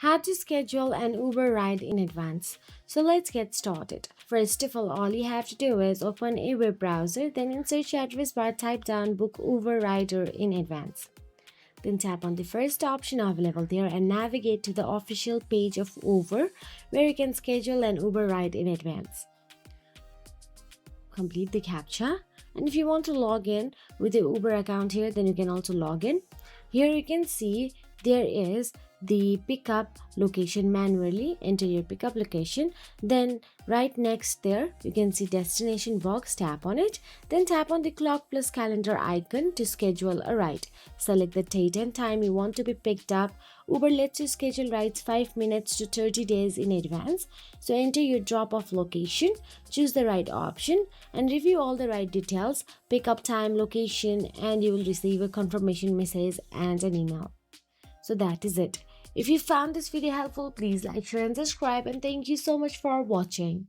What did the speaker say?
How to schedule an Uber ride in advance. So let's get started. First of all you have to do is open a web browser, then in search address bar type down book Uber rider in advance. Then tap on the first option available there and navigate to the official page of Uber where you can schedule an Uber ride in advance. Complete the captcha, and if you want to log in with the Uber account here, then you can also log in. Here you can see there is the pickup location. Manually enter your pickup location, then right next there you can see destination box. Tap on it, then tap on the clock plus calendar icon to schedule a ride. Select the date and time you want to be picked up. Uber lets you schedule rides 5 minutes to 30 days in advance. So enter your drop off location, choose the right option and review all the right details, pickup time, location, and you will receive a confirmation message and an email. So that is it. If you found this video helpful, please like, share and subscribe, and thank you so much for watching.